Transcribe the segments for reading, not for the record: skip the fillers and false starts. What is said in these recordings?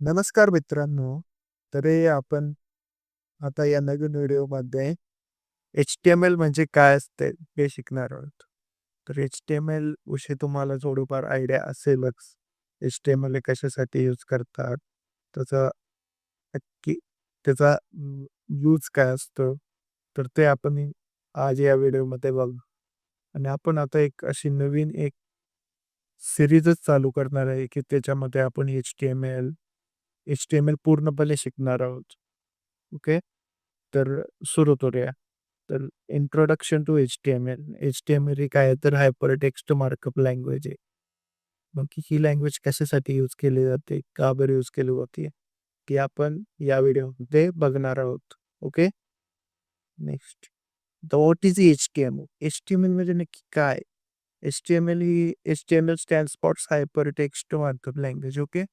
नमस्कार मित्रांनो. तर आपण आता या नवीन व्हिडिओमध्ये एच-टी-एम-एल म्हणजे काय असते हे शिकणार आहोत. तर एच-टी-एम-एल विषयी तुम्हाला थोडीफार आयडिया असेलच. एच-टी-एम-एल हे कशासाठी यूज करतात? त्याचा नक्की त्याचा यूज काय असतो? तर ते आपण आज या व्हिडिओमध्ये बघू. आणि आपण आता एक अशी नवीन एक सीरीजच चालू करणार आहे, की त्याच्यामध्ये आपण एच-टी-एम-एल पूर्णपणे शिकणार आहोत. ओके. तर सुरू करूया. तर इंट्रोडक्शन टू एच-टी-एम-एल. एच-टी-एम-एल ही काय आहे तर हायपर टेक्स्ट मार्कअप लँग्वेज आहे. मग ही लँग्वेज कशासाठी यूज केली जाते? का बरं यूज केली जाते? ती आपण या व्हिडिओमध्ये बघणार आहोत. ओके. नेक्स्ट. तर व्हॉट इज एच-टी-एम-एल? एच-टी-एम-एल म्हणजे नक्की काय? H-T-M-L stands for hyper text markup language. Okay.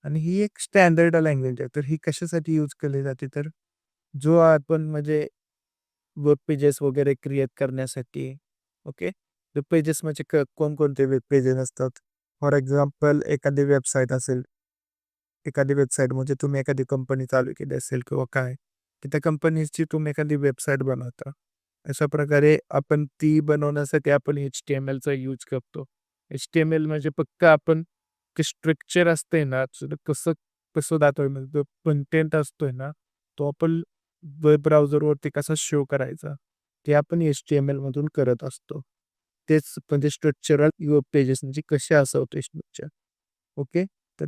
आणि ही एक स्टँडर्ड लँग्वेज आहे. तर ही कशासाठी यूज केली जाते तर जो आपण म्हणजे वेब पेजेस वगैरे क्रिएट करण्यासाठी. ओके. वेब पेजेस म्हणजे कोणकोणते वेब पेजेस असतात. फॉर एक्झाम्पल एखादी वेबसाईट असेल. एखादी वेबसाईट म्हणजे तुम्ही एखादी कंपनी चालू केली असेल किंवा काय, की त्या कंपनीची तुम्ही एखादी वेबसाईट बनवता. अशा प्रकारे आपण ती बनवण्यासाठी आपण एच-टी-एम-एलचा यूज करतो. एच-टी-एम-एल म्हणजे फक्त आपण ते स्ट्रक्चर असते ना, कसं कसं दाखवलं म्हणजे जो कंटेंट असतोय ना, तो आपण वेब ब्राउझरवरती कसा शो करायचा, ते आपण एच-टी-एम-एल मधून करत असतो. तेच म्हणजे स्ट्रक्चरल वेब पेजेस म्हणजे कसे असावे स्ट्रक्चर. ओके. तर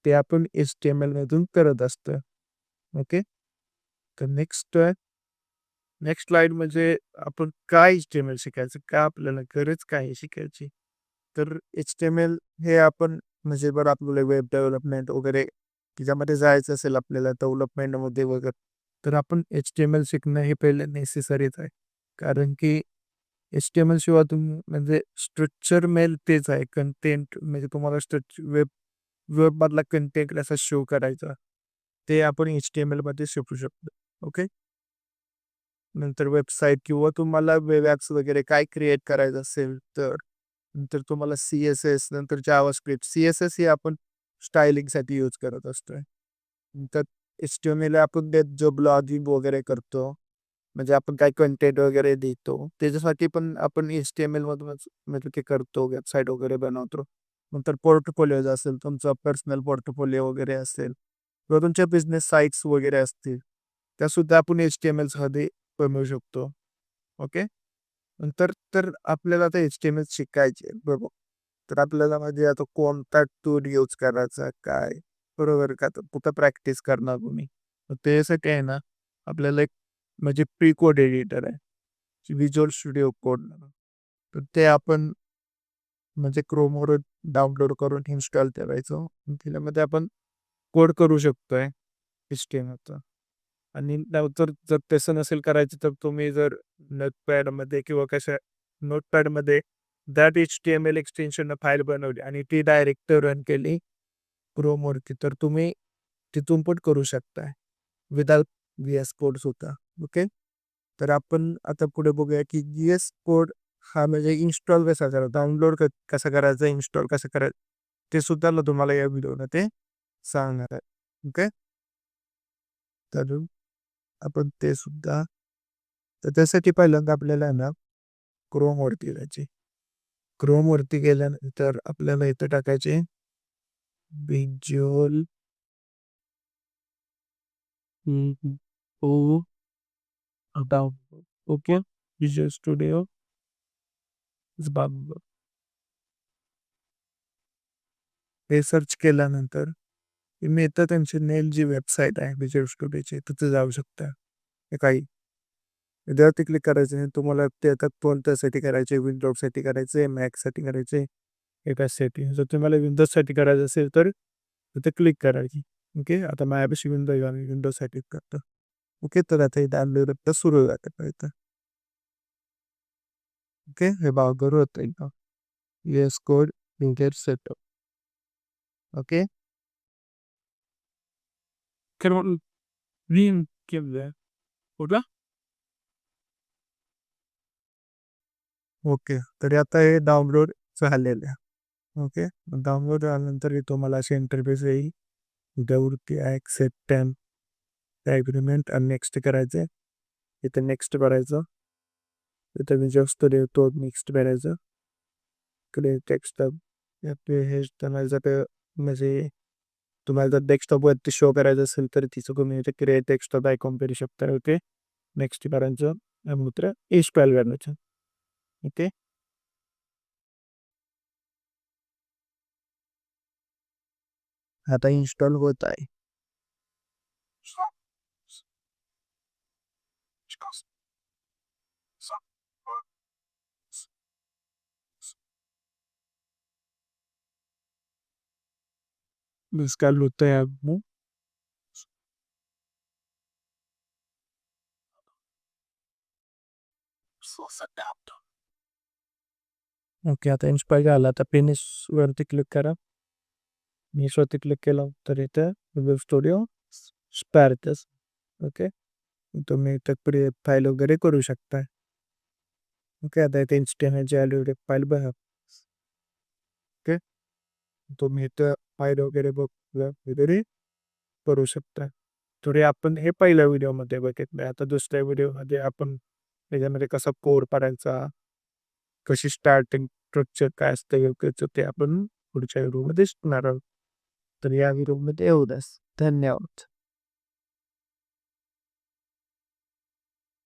ते आपण एच-टी-एम-एल मधून करत असतो. ओके. तर नेक्स्ट स्लाईड म्हणजे आपण काय एच-टी-एम-एल शिकायचं? का आपल्याला गरज काय आहे शिकायची? तर एच-टी-एम-एल हे आपण म्हणजे बरं आपल्याला वेब डेव्हलपमेंट वगैरे त्याच्यामध्ये जायचं असेल आपल्याला डेव्हलपमेंटमध्ये वगैरे, तर आपण एच-टी-एम-एल शिकणं हे पहिले नेसेसरीच आहे. कारण की एच-टी-एम-एल शिवाय तुम्ही म्हणजे स्ट्रक्चर मेल तेच आहे. कंटेंट म्हणजे तुम्हाला वेबमधला कंटेंट कसा शो करायचा, ते आपण एच-टी-एम-एलमध्ये शिकू शकतो. ओके. नंतर वेबसाईट किंवा तुम्हाला वेब ॲप्स वगैरे काय क्रिएट करायचं असेल तर, नंतर तुम्हाला सी-एस-एस नंतर जावास्क्रिप्ट. सी-एस-एस हे आपण स्टायलिंगसाठी यूज करत असतोय. नंतर एच-टी-एम-एल आपण त्यात जो ब्लॉगिंग वगैरे करतो, म्हणजे आपण काय कंटेंट वगैरे देतो, त्याच्यासाठी पण आपण एच-टी-एम-एल मधूनच म्हणजे ते करतो, वेबसाईट वगैरे बनवतो. नंतर पोर्टफोलिओज असेल, तुमचा पर्सनल पोर्टफोलिओ वगैरे असेल किंवा तुमच्या बिझनेस साइट्स वगैरे असतील, त्यासुद्धा आपण एच-टी-एम-एलमध्ये बनवू शकतो. ओके. नंतर तर आपल्याला आता एच-टी-एम-एल शिकायचे बरोबर. तर आपल्याला म्हणजे आता कोणता टूल यूज करायचा, काय? बरोबर का? तर कुठं प्रॅक्टिस करणार तुम्ही? तर त्यासाठी आहे ना, आपल्याला एक म्हणजे प्री कोड एडिटर आहे. Visual studio code. तर ते आपण म्हणजे Chromeवरून डाउनलोड करून इन्स्टॉल करायचं. त्याच्यामध्ये आपण कोड करू शकतोय एच-टी-एम-एलचा. आणि नंतर जर तसं नसेल करायचं तर तुम्ही जर नोटपॅडमध्ये किंवा नोटपॅडमध्ये एच-टी-एम-एल एक्सटेन्शननं फाईल बनवली आणि ती डायरेक्ट रन केली Chromeवरती, तर तुम्ही तिथून पण करू शकताय. विदाऊट व्ही-एस कोड सुद्धा. ओके. तर आपण आता पुढे बघूया की व्ही-एस कोड हा म्हणजे इन्स्टॉल कसा करायचा, डाउनलोड कसा करायचा, इन्स्टॉल कसं करायचं, ते सुद्धा मी तुम्हाला या व्हिडिओमध्ये सांगणार आहे. ओके. तर आपण ते सुद्धा तर त्यासाठी पहिल्यांदा आपल्याला आहे ना Chromeवरती जायचे. Chromeवरती गेल्यानंतर आपल्याला इथं टाकायचे व्हिज्युअल ओ डाउनलोड. ओके. व्हिज्युअल स्टुडिओ हे सर्च केल्यानंतर तुम्ही इथं त्यांची मेल जी वेबसाईट आहे व्हिज्युअल स्टुडिओची तिथे जाऊ शकता. हे काही त्यावरती क्लिक करायचं आहे. तुम्हाला ते आता कोणत्यासाठी करायचे, विंडोजसाठी करायचे, मॅकसाठी करायचे, एकाचसाठी. जर तुम्हाला विंडोजसाठी करायचं असेल तर तिथे क्लिक करायची. ओके. आता माझ्यापाशी विंडो आहे आणि विंडोजसाठी करतो. ओके. तर आता हे डाउनलोड आता सुरू झालं इथं. ओके. हे बघा सुरू होतं इथं. Yes code linked setup. Okay. Kan केलं कुठला? ओके. तर आता हे डाउनलोड झालेलं आहे. ओके. डाउनलोड झाल्यानंतर हे तुम्हाला असे इंटरफेस येईल. त्यावरती ॲक्सेप्ट ॲग्रीमेंट आणि नेक्स्ट करायचं. इथं नेक्स्ट करायचं. इथं मी जो स्टुडिओ तो नेक्स्ट करायचं. क्रिएट डेस्कटॉप हे तुम्हाला जर म्हणजे तुम्हाला जर डेस्कटॉपवरती शो करायचं असेल तर तिचं तुम्ही इथे क्रिएट डेस्कटॉप आयकॉन करू शकता. ओके, नेक्स्ट करायचं आणि नंतर इन्स्टॉल करायचं. ओके, आता इन्स्टॉल होत आहे. इन्स्टॉल होत आहे अब ओके, आता इन्स्टॉल झाला. आता फिनिश वरती क्लिक करा. मी स्वतः क्लिक केलं तर इथं विजुअल स्टुडिओ स्पार्कस. ओके, तुम्ही इथं फाईल वगैरे करू शकता. ओके, आता इथे HTML ची फाईल बघा. ओके, तुम्ही इथं फाईल वगैरे वगैरे करू शकता. तर हे आपण हे पहिल्या व्हिडिओमध्ये बघितलं. आता दुसऱ्या व्हिडिओमध्ये आपण त्याच्यामध्ये कसा कोड करायचा, कशी स्टार्टिंग स्ट्रक्चर काय असतं योग्यच ते आपण पुढच्या व्हिडिओमध्ये शिकणार आहोत. तर या व्हिडिओमध्ये एवढंच. धन्यवाद.